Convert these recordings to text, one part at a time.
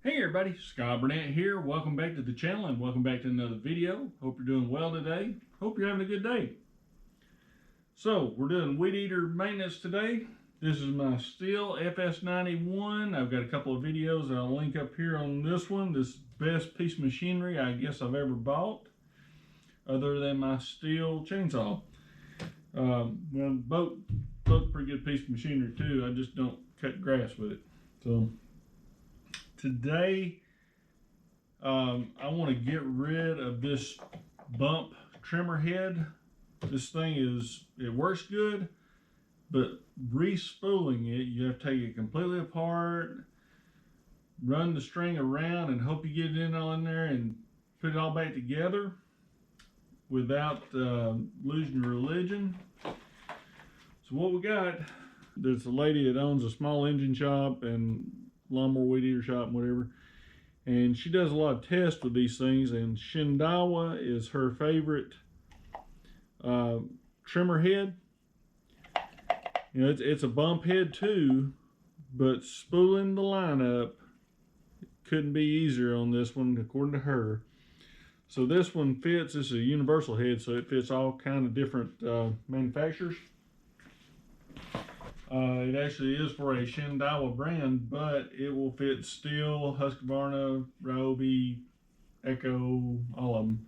Hey everybody, Scott Burnett here. Welcome back to the channel and welcome back to another video. Hope you're doing well today. Hope you're having a good day. So we're doing weed eater maintenance today. This is my Stihl FS91. I've got a couple of videos that I'll link up here on this one. This best piece of machinery I guess I've ever bought, other than my Stihl chainsaw. Well, both pretty good piece of machinery too. I just don't cut grass with it. So today, I want to get rid of this bump trimmer head. This thing it works good, but re-spooling it, you have to take it completely apart, run the string around, and hope you get it all in there and put it all back together without losing your religion. So what we got, there's a lady that owns a small engine shop and lawnmower weed eater shop and whatever, and she does a lot of tests with these things, and ShinDaiwa is her favorite trimmer head. You know, it's a bump head too, but spooling the line up couldn't be easier on this one according to her. So this one fits. This is a universal head, so it fits all kind of different manufacturers. It actually is for a ShinDaiwa brand, but it will fit Stihl, Husqvarna, Ryobi, Echo, all of them.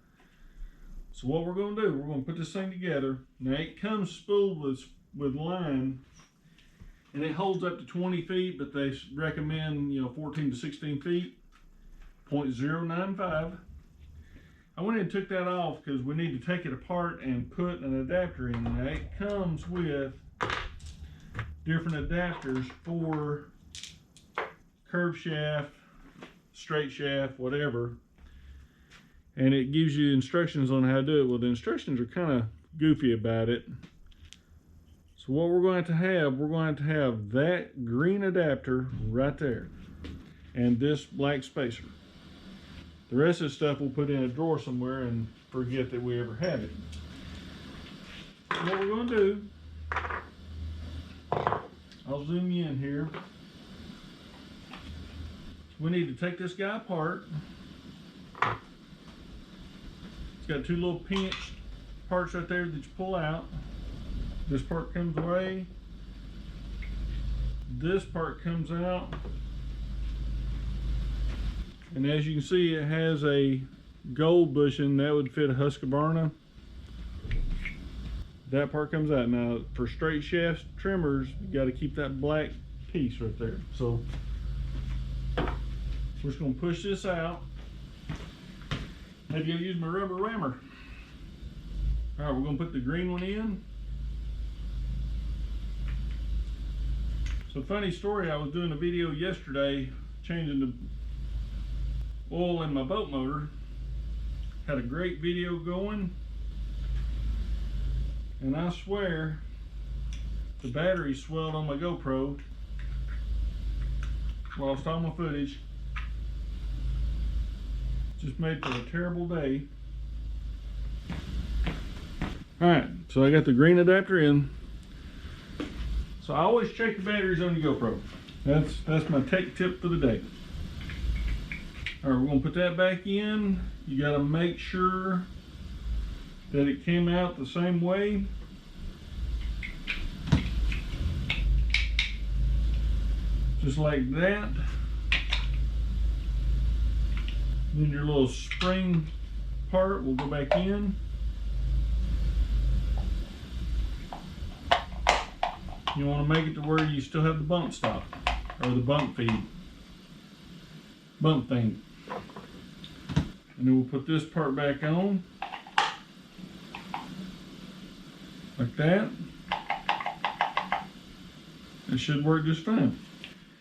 So what we're going to do, we're going to put this thing together. Now it comes spooled with line, and it holds up to 20 feet, but they recommend 14 to 16 feet, 0.095. I went ahead and took that off because we need to take it apart and put an adapter in. Now it comes with different adapters for curved shaft, straight shaft, whatever, and it gives you instructions on how to do it. Well, the instructions are kind of goofy about it. So what we're going to have, that green adapter right there and this black spacer. The rest of the stuff we'll put in a drawer somewhere and forget that we ever had it. So what we're going to do, I'll zoom you in here. We need to take this guy apart. It's got two little pinched parts right there that you pull out. This part comes away. This part comes out. And as you can see, it has a gold bushing that would fit a Husqvarna. That part comes out. Now for straight shaft trimmers, you got to keep that black piece right there. So we're just going to push this out. Maybe I'll use my rubber rammer. All right, we're going to put the green one in. So funny story, I was doing a video yesterday changing the oil in my boat motor. Had a great video going. And I swear, the battery swelled on my GoPro while I was talking my footage. Just made for a terrible day. Alright, so I got the green adapter in. So I always check the batteries on your GoPro. That's my tech tip for the day. Alright, we're going to put that back in. You got to make sure that it came out the same way. Just like that. Then your little spring part will go back in. You want to make it to where you still have the bump stop, or the bump feed, bump thing. And then we'll put this part back on. Like that. It should work just fine.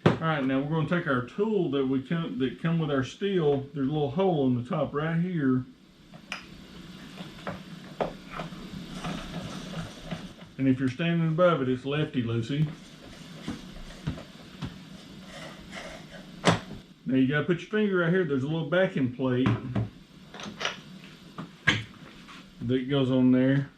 Alright, now we're going to take our tool that come with our Stihl. There's a little hole on the top right here. And if you're standing above it, it's lefty-loosey. Now you got to put your finger right here. There's a little backing plate that goes on there.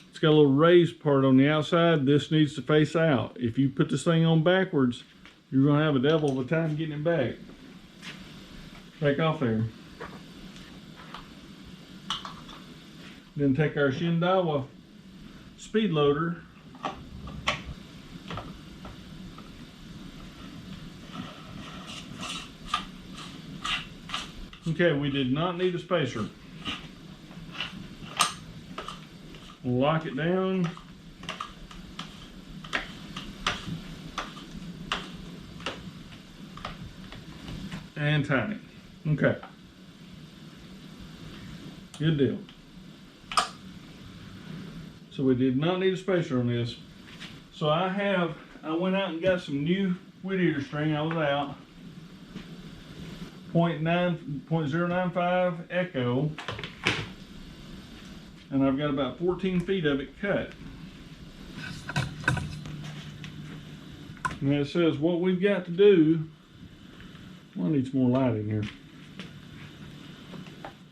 It's got a little raised part on the outside. This needs to face out. If you put this thing on backwards, you're going to have a devil of a time getting it back. back off there. Then take our ShinDaiwa speed loader. Okay, we did not need a spacer. We'll lock it down. And tighten it. Okay. Good deal. So we did not need a spacer on this. So I went out and got some new weed eater string. I was out. 0.095 Echo. And I've got about 14 feet of it cut. And it says what we've got to do. I need some more light in here.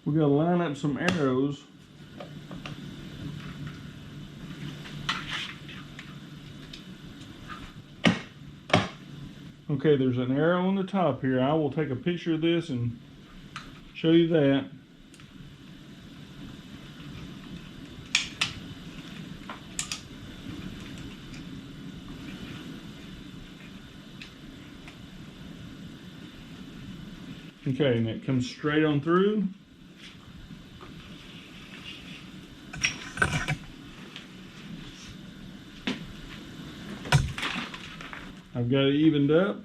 We've got to line up some arrows. Okay, there's an arrow on the top here. I will take a picture of this and show you that. Okay, and it comes straight on through. I've got it evened up.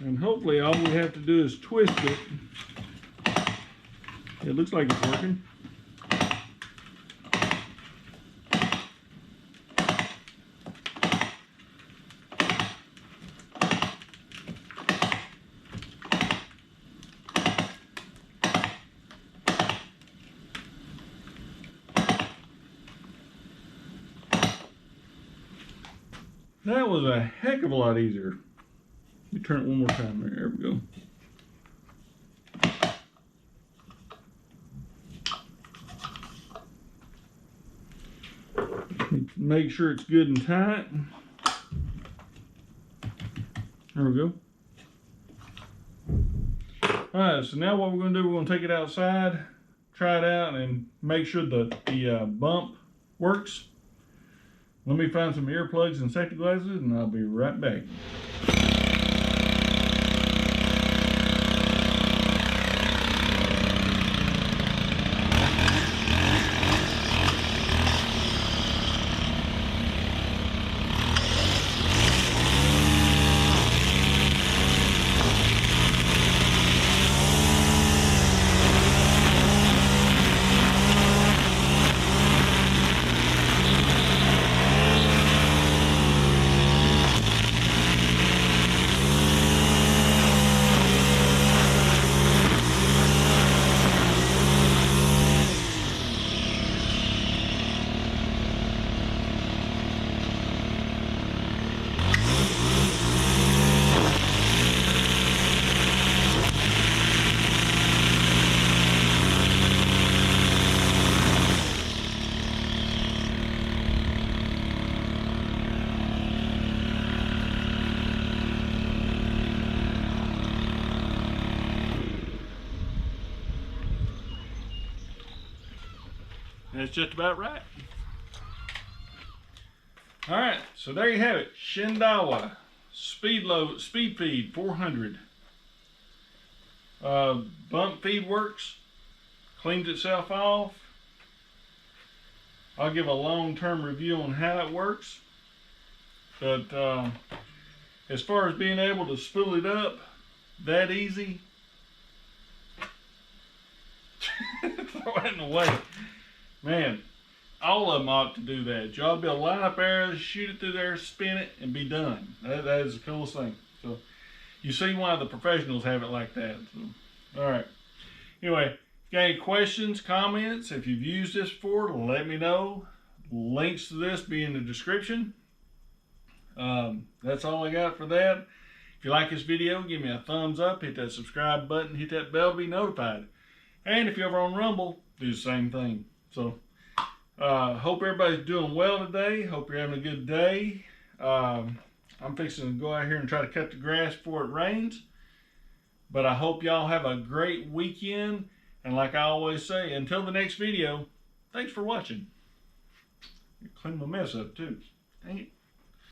And hopefully all we have to do is twist it. It looks like it's working. That was a heck of a lot easier. Let me turn it one more time. There we go. Make sure it's good and tight. There we go. Alright, so now what we're going to do, we're going to take it outside, try it out, and make sure that the bump works. Let me find some earplugs and safety glasses, and I'll be right back. That's just about right. Alright, so there you have it. ShinDaiwa Speedfeed 400. Bump feed works. Cleans itself off. I'll give a long-term review on how it works. But as far as being able to spool it up that easy, throw it in the way. Man, all of them ought to do that. Y'all be able to line up arrows, shoot it through there, spin it, and be done. That is the coolest thing. So you see why the professionals have it like that. So, all right. Anyway, if you got any questions, comments, if you've used this before, let me know. Links to this be in the description. That's all I got for that. If you like this video, give me a thumbs up, hit that subscribe button, hit that bell to be notified. And if you're ever on Rumble, do the same thing. So, hope everybody's doing well today. Hope you're having a good day. I'm fixing to go out here and try to cut the grass before it rains. But I hope y'all have a great weekend. And like I always say, until the next video, thanks for watching. Clean my mess up too. Dang it.